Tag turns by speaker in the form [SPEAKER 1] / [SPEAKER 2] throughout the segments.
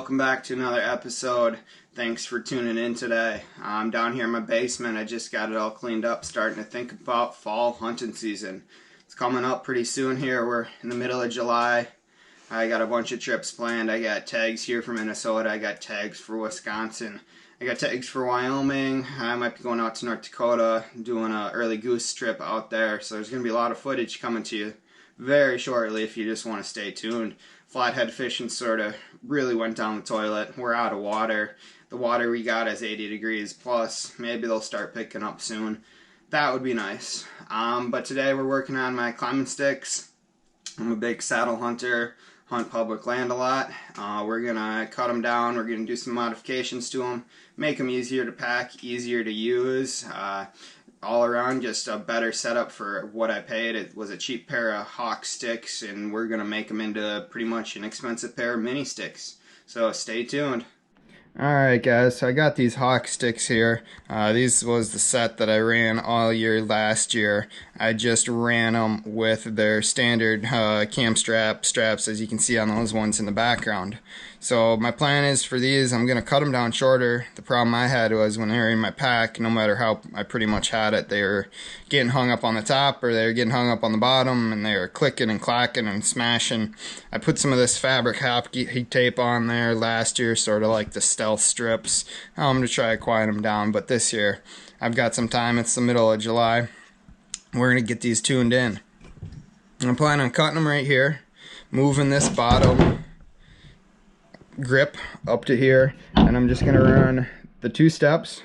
[SPEAKER 1] welcome back to another episode. Thanks for tuning in today. I'm down here in my basement. I just got it all cleaned up, starting to think about fall hunting season. It's coming up pretty soon here. We're in the middle of July. I got a bunch of trips planned. I got tags here for Minnesota. I got tags for Wisconsin. I got tags for Wyoming. I might be going out to North Dakota, doing an early goose trip out there. So there's going to be a lot of footage coming to you very shortly if you just want to stay tuned. Flathead fishing sort of really went down the toilet. We're out of water. The water we got is 80 degrees plus. Maybe they'll start picking up soon. That would be nice. But today we're working on my climbing sticks. I'm a big saddle hunter, hunt public land a lot. We're going to cut them down. We're going to do some modifications to them, make them easier to pack, easier to use. All around, just a better setup for what I paid. It was a cheap pair of Hawk sticks, and we're going to make them into pretty much an expensive pair of mini sticks. So stay tuned. Alright guys, so I got these Hawk sticks here. These was the set that I ran all year last year. I just ran them with their standard cam straps as you can see on those ones in the background. So my plan is for these, I'm going to cut them down shorter. The problem I had was when they were in my pack, no matter how I pretty much had it, they were getting hung up on the top or they were getting hung up on the bottom, and they were clicking and clacking and smashing. I put some of this fabric heat tape on there last year, sort of like the stealth strips. I'm going to try to quiet them down, but this year I've got some time. It's the middle of July. We're going to get these tuned in. I'm planning on cutting them right here, moving this bottom grip up to here, and I'm just going to run the two steps.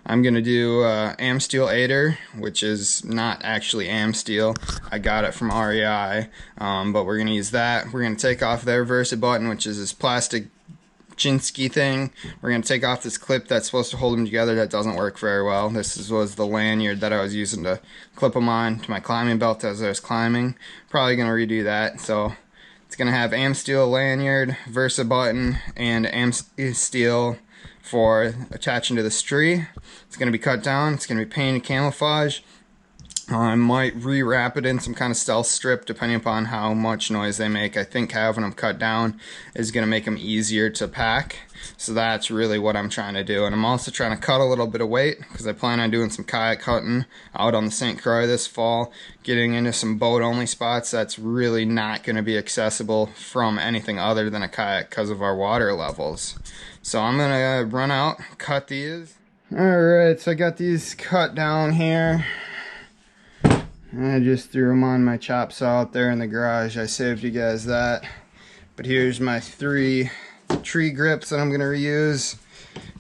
[SPEAKER 1] I'm going to do Amsteel 8er, which is not actually Amsteel. I got it from REI, but we're going to use that. We're going to take off their Versa button, which is this plastic Chinsky thing. We're going to take off this clip that's supposed to hold them together that doesn't work very well. This was the lanyard that I was using to clip them on to my climbing belt as I was climbing. Probably going to redo that. So it's going to have Amsteel lanyard, Versa button, and Amsteel for attaching to this tree. It's going to be cut down. It's going to be painted camouflage. I might rewrap it in some kind of stealth strip depending upon how much noise they make. I think having them cut down is going to make them easier to pack. So that's really what I'm trying to do. And I'm also trying to cut a little bit of weight because I plan on doing some kayak hunting out on the St. Croix this fall, getting into some boat-only spots that's really not going to be accessible from anything other than a kayak because of our water levels. So I'm going to run out, cut these. Alright, so I got these cut down here. I just threw them on my chop saw out there in the garage. I saved you guys that. But here's my 3 tree grips that I'm going to reuse.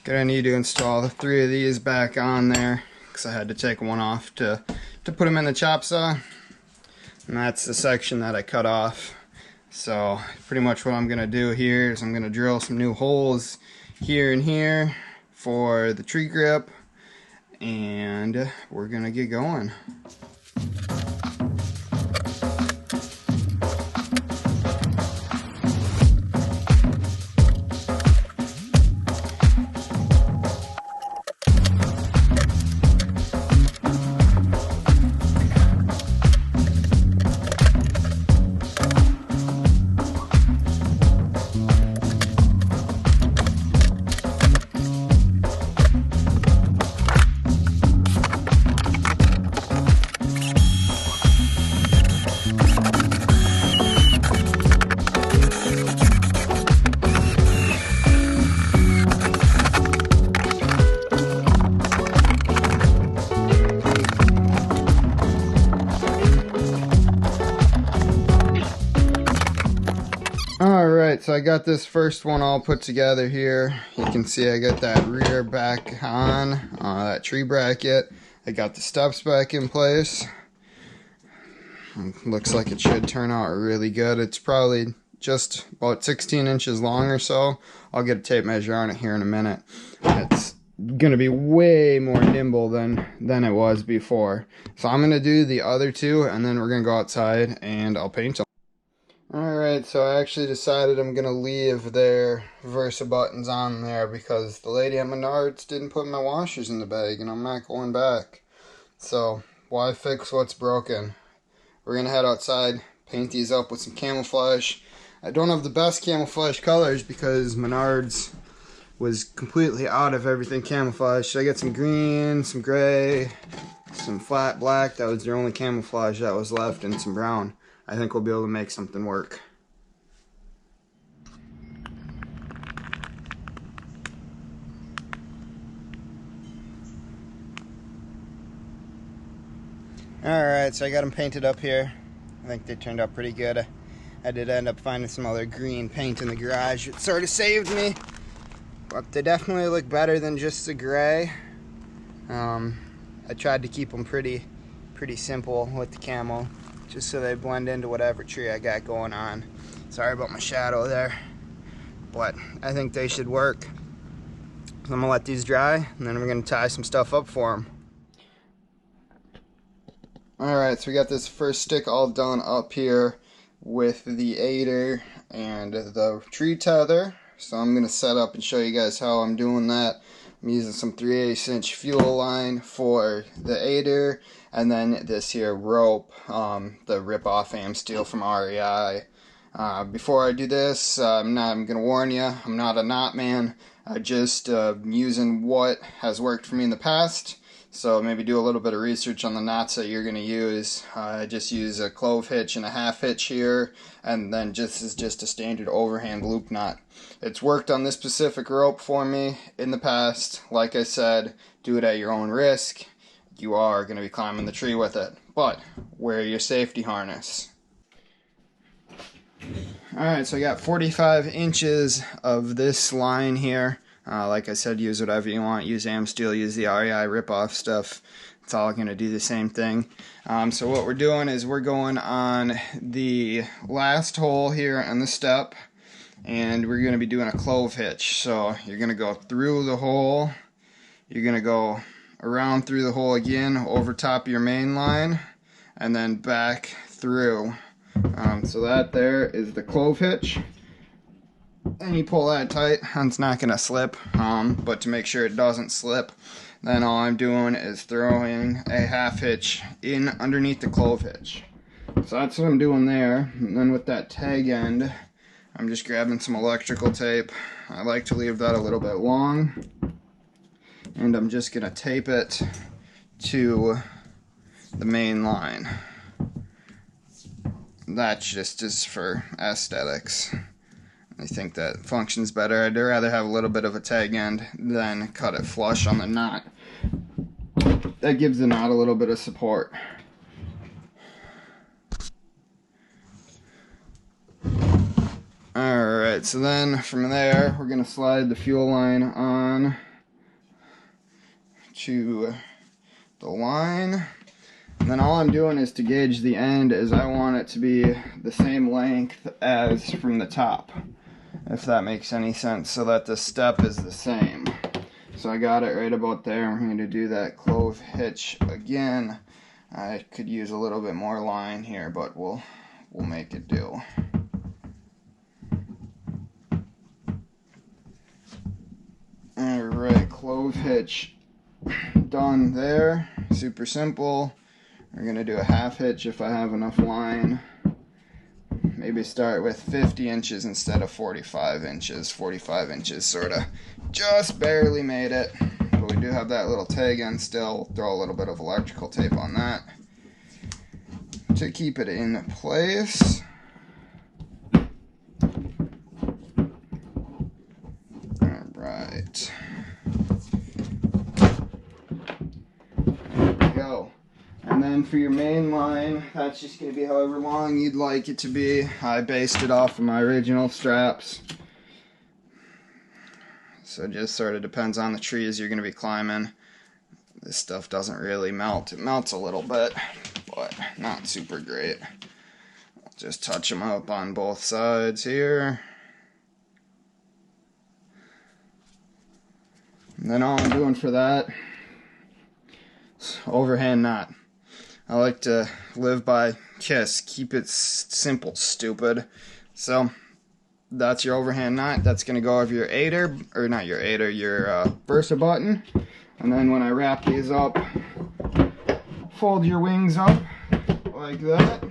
[SPEAKER 1] Gonna need to install the 3 of these back on there because I had to take one off to put them in the chop saw. And that's the section that I cut off. So pretty much what I'm going to do here is I'm going to drill some new holes here and here for the tree grip. And we're going to get going. Alright, so I got this first one all put together here. You can see I got that rear back on, that tree bracket. I got the steps back in place. Looks like it should turn out really good. It's probably just about 16 inches long or so. I'll get a tape measure on it here in a minute. It's gonna be way more nimble than it was before. So I'm gonna do the other 2 and then we're gonna go outside and I'll paint them. Alright, so I actually decided I'm going to leave their Versa buttons on there because the lady at Menards didn't put my washers in the bag and I'm not going back. So, why fix what's broken? We're going to head outside, paint these up with some camouflage. I don't have the best camouflage colors because Menards was completely out of everything camouflage. So I got some green, some gray, some flat black. That was the only camouflage that was left, and some brown. I think we'll be able to make something work. Alright, so I got them painted up here. I think they turned out pretty good. I did end up finding some other green paint in the garage. It sort of saved me, but they definitely look better than just the gray. I tried to keep them pretty simple with the camo, just so they blend into whatever tree I got going on. Sorry about my shadow there, but I think they should work. So I'm gonna let these dry, and then we're gonna tie some stuff up for them. Alright, so we got this first stick all done up here with the aider and the tree tether. So I'm going to set up and show you guys how I'm doing that. I'm using some 3/8 inch fuel line for the aider, and then this here rope, the rip-off Amsteel from REI. Before I do this, I'm going to warn you, I'm not a knot man. I just using what has worked for me in the past. So maybe do a little bit of research on the knots that you're going to use. I just use a clove hitch and a half hitch here, and then this is just a standard overhand loop knot. It's worked on this specific rope for me in the past. Like I said, do it at your own risk. You are going to be climbing the tree with it, but wear your safety harness. Alright, so I got 45 inches of this line here. Like I said, use whatever you want. Use Amsteel, use the REI rip-off stuff. It's all going to do the same thing. So what we're doing is we're going on the last hole here on the step, and we're going to be doing a clove hitch. So you're going to go through the hole, you're going to go around through the hole again, over top of your main line, and then back through. So that there is the clove hitch. And you pull that tight, and it's not going to slip, but to make sure it doesn't slip, then all I'm doing is throwing a half hitch in underneath the clove hitch. So that's what I'm doing there. And then with that tag end, I'm just grabbing some electrical tape. I like to leave that a little bit long, and I'm just going to tape it to the main line. That just is for aesthetics. I think that functions better. I'd rather have a little bit of a tag end than cut it flush on the knot. That gives the knot a little bit of support. Alright, so then from there we're going to slide the fuel line on to the line. And then all I'm doing is to gauge the end, as I want it to be the same length as from the top, if that makes any sense, so that the step is the same. So I got it right about there. I'm going to do that clove hitch again. I could use a little bit more line here, but we'll make it do. Alright, clove hitch done there. Super simple. We're going to do a half hitch if I have enough line. Maybe start with 50 inches instead of 45 inches. 45 inches sort of just barely made it. But we do have that little tag end still. Throw a little bit of electrical tape on that to keep it in place. Alright. There we go. And then for your main line, that's just going to be however long you'd like it to be. I based it off of my original straps. So it just sort of depends on the trees you're going to be climbing. This stuff doesn't really melt. It melts a little bit, but not super great. I'll just touch them up on both sides here. And then all I'm doing for that is overhand knot. I like to live by KISS. Keep it simple, stupid. So that's your overhand knot. That's going to go over your aider, or not your aider, your Versa button. And then when I wrap these up, fold your wings up like that.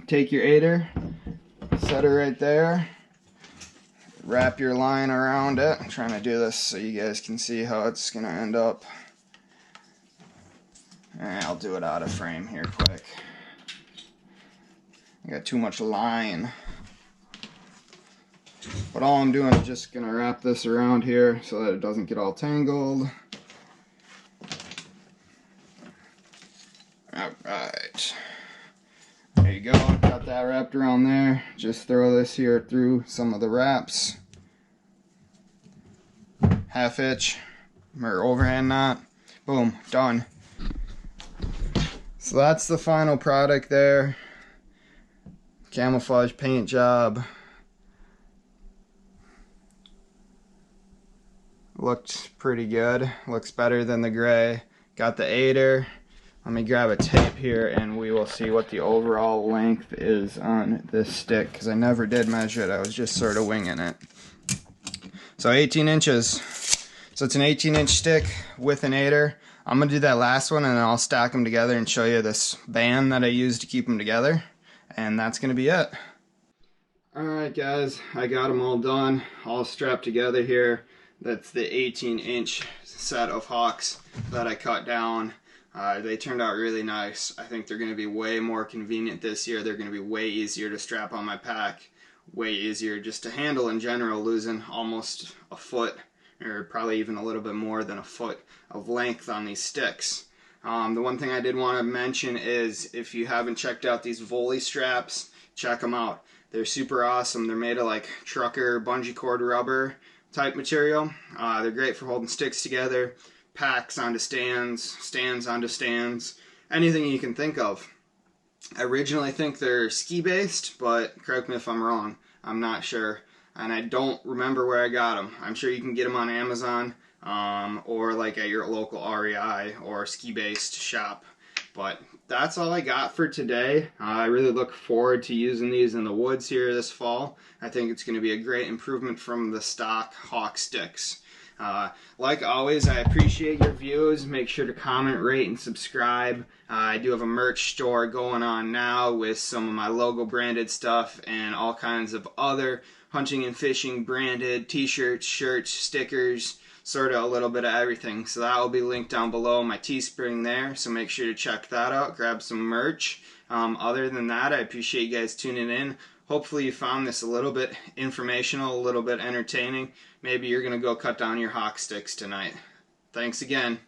[SPEAKER 1] Take your aider, Set it right there. Wrap your line around it. I'm trying to do this so you guys can see how it's going to end up. And I'll do it out of frame here quick. I got too much line. But all I'm doing is just going to wrap this around here so that it doesn't get all tangled. Alright. There you go. Got that wrapped around there. Just throw this here through some of the wraps. Half hitch or overhand knot. Boom. Done. So that's the final product there. Camouflage paint job. Looked pretty good. Looks better than the gray. Got the aider. Let me grab a tape here and we will see what the overall length is on this stick, because I never did measure it. I was just sort of winging it. So 18 inches. So it's an 18-inch stick with an aider. I'm going to do that last one and then I'll stack them together and show you this band that I use to keep them together. And that's going to be it. Alright guys, I got them all done, all strapped together here. That's the 18-inch set of hawks that I cut down. They turned out really nice. I think they're going to be way more convenient this year. They're going to be way easier to strap on my pack. Way easier just to handle in general, losing almost a foot, or probably even a little bit more than a foot of length on these sticks. The one thing I did want to mention is if you haven't checked out these Volley straps, check them out. They're super awesome. They're made of like trucker bungee cord rubber type material. They're great for holding sticks together, packs onto stands, stands onto stands, anything you can think of. I originally think they're ski based, but correct me if I'm wrong. I'm not sure, and I don't remember where I got them. I'm sure you can get them on Amazon or like at your local REI or ski based shop. But that's all I got for today. I really look forward to using these in the woods here this fall. I think it's going to be a great improvement from the stock Hawk sticks. Like always, I appreciate your views. Make sure to comment, rate, and subscribe. I do have a merch store going on now with some of my logo branded stuff and all kinds of other hunting and fishing branded t-shirts, shirts, stickers, sort of a little bit of everything. So that will be linked down below, my Teespring there, so make sure to check that out, grab some merch. Other than that, I appreciate you guys tuning in. Hopefully you found this a little bit informational, a little bit entertaining. Maybe you're going to go cut down your hawk sticks tonight. Thanks again.